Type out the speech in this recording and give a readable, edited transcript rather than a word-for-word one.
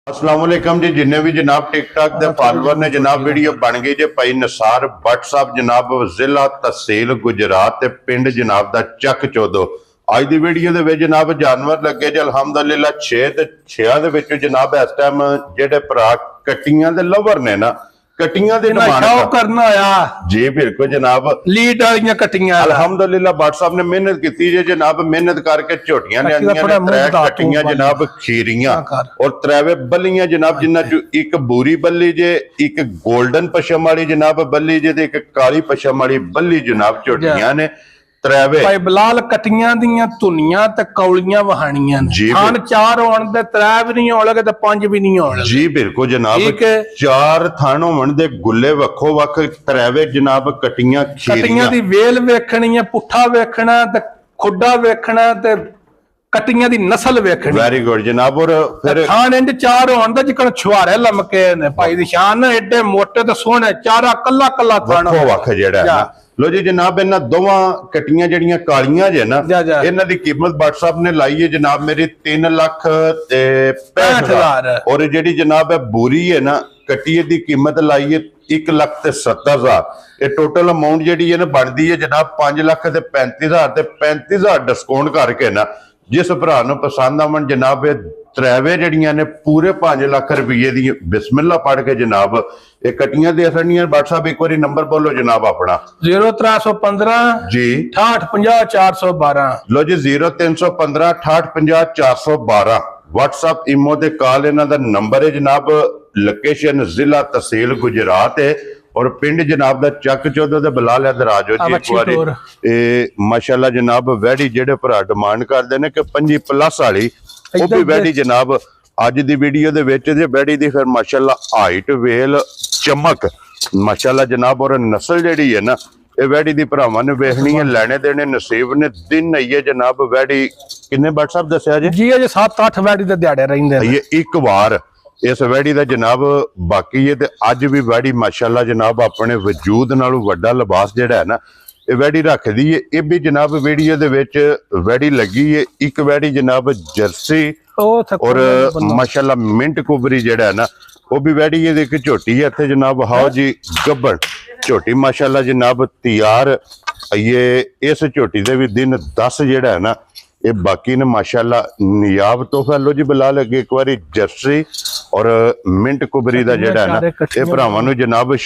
अस्सलाम वालेकुम जी। जिन्ने भी जनाब टिकटॉक के फॉलोअर ने जनाब वीडियो बन गई जे भाई निसार भट्ट साहब जनाब जिला तहसील गुजरात ते पिंड जनाब दा चक चौदो। अज की वीडियो दे विच जनाब जानवर लगे जे अलहमदुलिल्लाह 6 ते 6 दे विच जनाब इस टाइम जेडे भरा कट्टियां दे लवर ने ना कट्टियां दे डिमांड करना आया जी बिल्कुल जनाब लीड वाली कट्टियां अलहमदुलिल्लाह भट्ट साहब ने मेहनत की जे जनाब मेहनत करके झोटियां लियांदियां ने त्रै कट्टियां जनाब खीरियां और त्रैवे बल्लियां जनाब जिन्हां चों एक बूरी बल्ली जे एक गोल्डन पशम वाली जनाब बल्ली जे ते एक काली पशम वाली बल्ली जनाब झोटियां ने त्रैवे भाई बिलाल कट्टियां दियां धुनियां ते कौलियां वहानियां ने खान चार होण ते त्रै भी नहीं होण लगे ते पंज भी नहीं होण जी बिल्कुल जनाब चार थान होण दे गुल्ले वक्खो वक्ख त्रैवे जनाब कट्टियां कट्टियां दी वेल वेखणी है पुट्ठा वेखना ते खुड्डा वेखना ते कट्टियां दी नस्ल वेखनी। वेरी गुड जनाब। और फिर खान इंज चार होण दा जिकण छुहारे लमके ने भाई दी शान एडे मोटे ते सोहणे चारा कल्ला कल्ला थान वक्खो वक्ख जेड़ा है लो जी जनाब इन्हां दोवां कट्टियां जड़ियां कालियां जे ना इन्हां दी कीमत भट्ट साहब ने लाई है जनाब मेरी 3,65,000 और जेड़ी जनाब है बूरी है ना कट्टिए दी कीमत लाई है 1,70,000। ये टोटल अमाउंट जेड़ी है ना बनदी है जनाब 5,35,000 ते 35,000 डिस्काउंट करके ना जिस भरा नूं पसंद आवन जनाब त्रैवे जड़ियां ने पूरे 5 लाख रुपये दी बिस्मिल्लाह पढ़ के जनाब ये कट्टियां दे सकनियां। भट्ट साहब एक बार नंबर बोलो जनाब अपना 0315 जी 6850 412 लो जी 0315 6850 412 व्हाट्सएप इमो दे कॉल इन्हां दा नंबर है जनाब। लोकेशन जिला तहसील गुजरात है और पिंड जनाब दा चक चौदो दे बिलाल दराजो जी एक बार माशाल्लाह जनाब वैडी जेडे भरा डिमांड करदे ने कि 25+ वाली वो भी वैडी जनाब अज दी वीडियो दे विच जे वैडी दी फिर माशाल्लाह हाइट वेल चमक माशाल्लाह जनाब और नस्ल जेडी है ना ये वैडी दी भरावां ने वेखनी है लैने देने नसीब ने दिन आई है जनाब। वैडी किन्ने भट्ट साहब दस्या जी अजे 7-8 वैडी दे दिहाड़े रहिंदे ने ये एक बार इस वैडी दा जनाब बाकी है ते अज भी वैडी माशाल्लाह जनाब अपने वजूद नालों वड्डा लिबास जेड़ा है ना ये वैडी रखदी है। ये भी जनाब वीडियो दे विच वैडी लगी है एक वैडी जनाब जर्सी और माशाल्लाह मिंट कुबरी जेड़ा है ना वो भी वैडी है एक झोटी है इत्थे जनाब हाओ जी गब्बन झोटी माशाल्लाह जनाब तैयार। ये इस झोटी दे भी दिन 10 जेड़ा है ना ये बाकी ने माशाल्लाह नियाब तोहफा लो जी बिलाल अगे एक बारी जर्सी और मिंट कुबरी दा जेड़ा है ना ये भरावां नूं जनाब